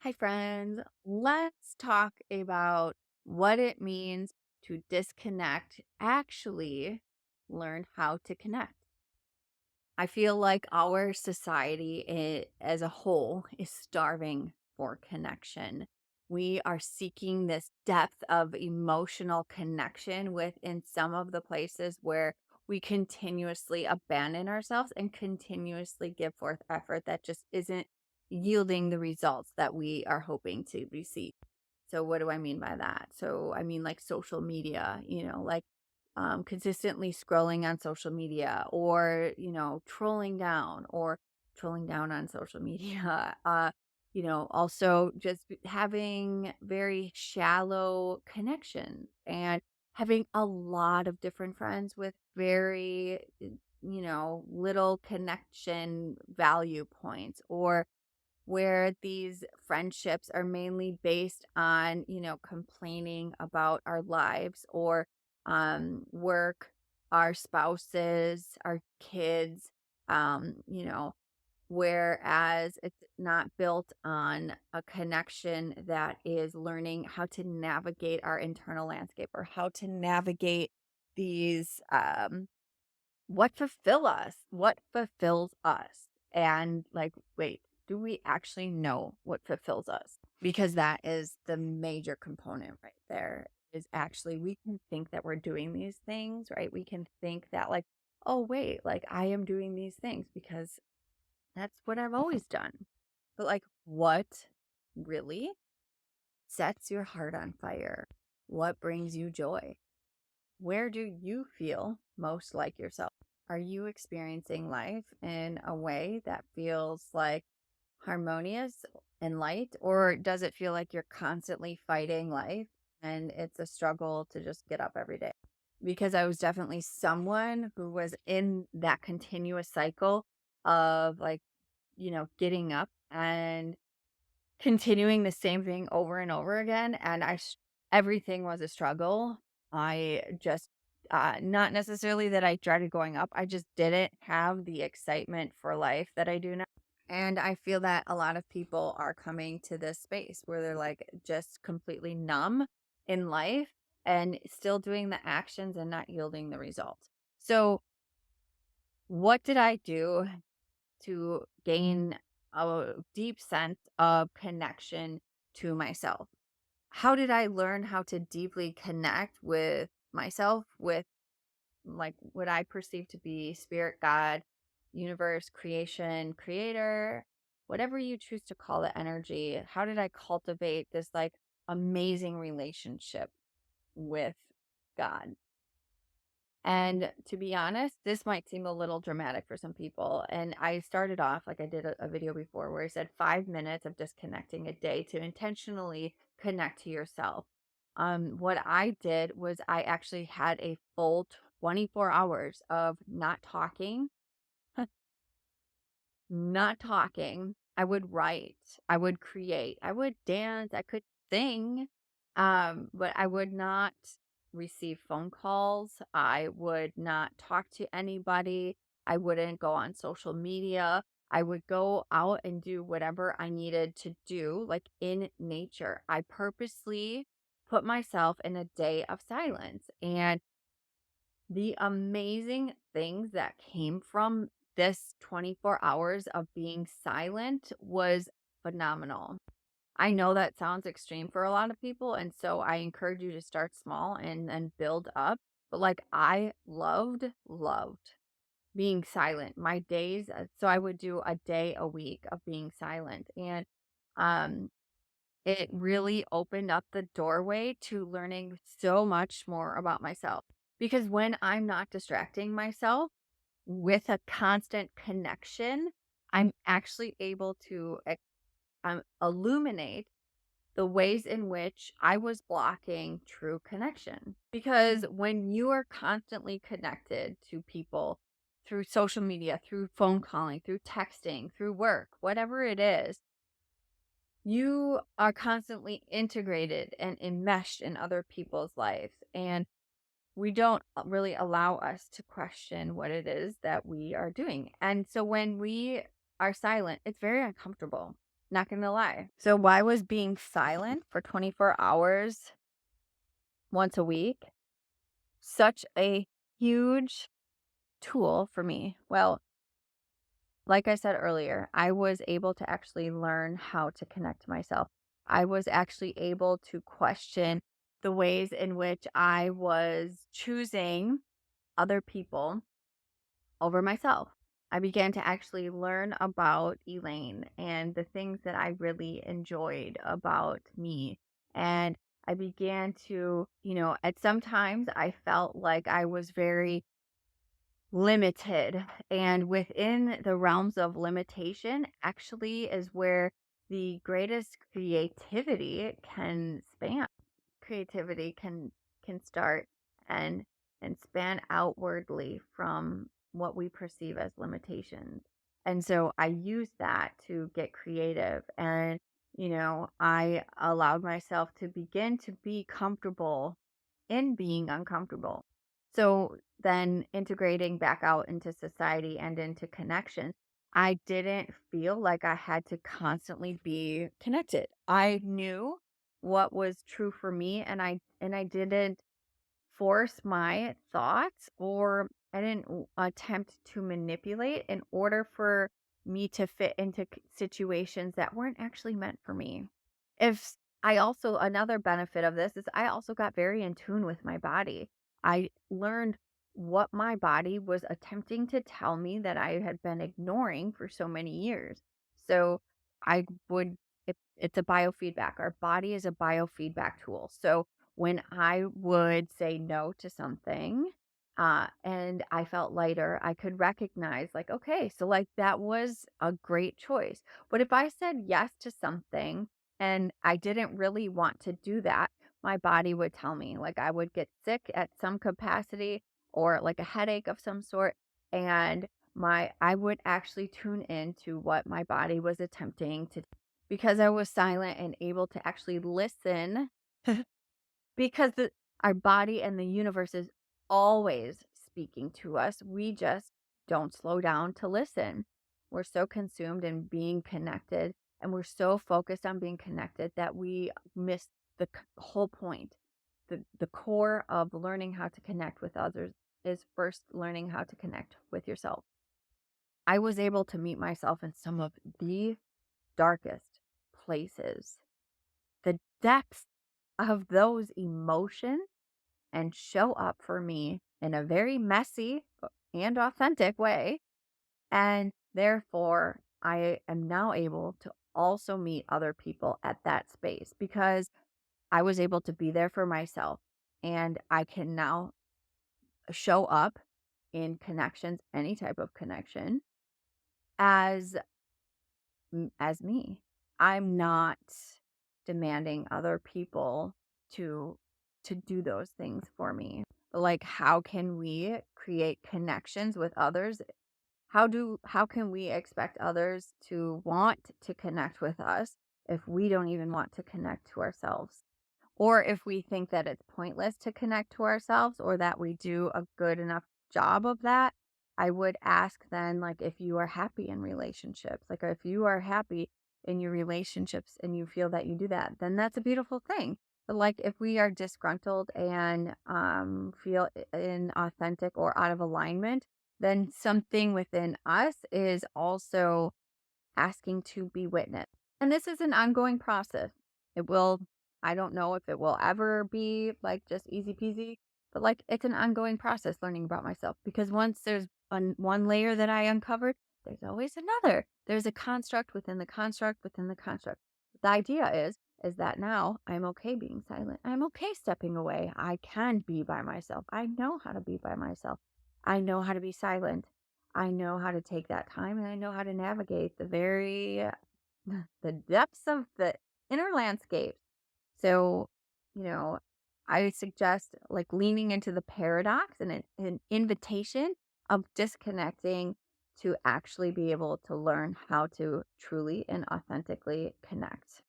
Hi, friends. Let's talk about what it means to disconnect, actually learn how to connect. I feel like our society as a whole is starving for connection. We are seeking this depth of emotional connection within some of the places where we continuously abandon ourselves and continuously give forth effort that just isn't yielding the results that we are hoping to receive. So, what do I mean by that? So, I mean like social media, like consistently scrolling on social media or, trolling down on social media. Also just having very shallow connections and having a lot of different friends with very, little connection value points, or where these friendships are mainly based on, complaining about our lives or work, our spouses, our kids, whereas it's not built on a connection that is learning how to navigate our internal landscape or how to navigate these what fulfills us. And like, wait, do we actually know what fulfills us? Because that is the major component right there. Is actually, we can think that we're doing these things, right? We can think that, like, oh, wait, like I am doing these things because that's what I've always done. But like, what really sets your heart on fire? What brings you joy? Where do you feel most like yourself? Are you experiencing life in a way that feels like harmonious and light, or does it feel like you're constantly fighting life and it's a struggle to just get up every day? Because I was definitely someone who was in that continuous cycle of, like, getting up and continuing the same thing over and over again, and everything was a struggle. I just not necessarily that I dreaded going up, I just didn't have the excitement for life that I do now. And I feel that a lot of people are coming to this space where they're like just completely numb in life and still doing the actions and not yielding the results. So, what did I do to gain a deep sense of connection to myself? How did I learn how to deeply connect with myself, with like what I perceive to be spirit, God, universe, creation, creator, whatever you choose to call the energy? How did I cultivate this like amazing relationship with God? And to be honest, this might seem a little dramatic for some people. And I started off, like I did a video before, where I said 5 minutes of disconnecting a day to intentionally connect to yourself. What I did was I actually had a full 24 hours of not talking, not talking. I would write, I would create, I would dance, I could sing, but I would not receive phone calls. I would not talk to anybody. I wouldn't go on social media. I would go out and do whatever I needed to do, like in nature. I purposely put myself in a day of silence. And the amazing things that came from this 24 hours of being silent was phenomenal. I know that sounds extreme for a lot of people, and so I encourage you to start small and then build up. But like I loved being silent. My days, so I would do a day a week of being silent, and um it really opened up the doorway to learning so much more about myself. Because when I'm not distracting myself with a constant connection, I'm actually able to illuminate the ways in which I was blocking true connection. Because when you are constantly connected to people through social media, through phone calling, through texting, through work, whatever it is, you are constantly integrated and enmeshed in other people's lives. And we don't really allow us to question what it is that we are doing. And so when we are silent, it's very uncomfortable. Not gonna lie. So why was being silent for 24 hours once a week such a huge tool for me? Well, like I said earlier, I was able to actually learn how to connect to myself. I was actually able to question the ways in which I was choosing other people over myself. I began to actually learn about Elaine and the things that I really enjoyed about me. And I began to, at some times I felt like I was very limited. And within the realms of limitation, actually is where the greatest creativity can span. Creativity can start and span outwardly from what we perceive as limitations. And so I used that to get creative, and I allowed myself to begin to be comfortable in being uncomfortable. So then integrating back out into society and into connection, I didn't feel like I had to constantly be connected. I knew what was true for me, and I didn't force my thoughts, or I didn't attempt to manipulate in order for me to fit into situations that weren't actually meant for me. If I also, another benefit of this is I also got very in tune with my body. I learned what my body was attempting to tell me that I had been ignoring for so many years. So I would, it's a biofeedback. Our body is a biofeedback tool. So when I would say no to something, and I felt lighter, I could recognize, like, okay, so like that was a great choice. But if I said yes to something and I didn't really want to do that, my body would tell me, like, I would get sick at some capacity, or like a headache of some sort. And I would actually tune into what my body was attempting to, because I was silent and able to actually listen. Because our body and the universe is always speaking to us. We just don't slow down to listen. We're so consumed in being connected, and we're so focused on being connected that we miss the whole point. The core of learning how to connect with others is first learning how to connect with yourself. I was able to meet myself in some of the darkest places. The depths of those emotions, and show up for me in a very messy and authentic way. And therefore, I am now able to also meet other people at that space, because I was able to be there for myself. And I can now show up in connections, any type of connection, as as me. I'm not demanding other people to do those things for me. But like, how can we create connections with others? How can we expect others to want to connect with us if we don't even want to connect to ourselves? Or if we think that it's pointless to connect to ourselves, or that we do a good enough job of that, I would ask then, like, if you are happy in relationships, like if you are happy in your relationships and you feel that you do that, then that's a beautiful thing. But like, if we are disgruntled and feel inauthentic or out of alignment, then something within us is also asking to be witnessed. And this is an ongoing process. It will, I don't know if it will ever be like just easy peasy, but like it's an ongoing process learning about myself, because once there's one layer that I uncovered, there's always another. There's a construct within the construct within the construct. The idea is that now I'm okay being silent. I'm okay stepping away. I can be by myself. I know how to be by myself. I know how to be silent. I know how to take that time, and I know how to navigate the very the depths of the inner landscape. So, you know, I suggest like leaning into the paradox and an invitation of disconnecting to actually be able to learn how to truly and authentically connect.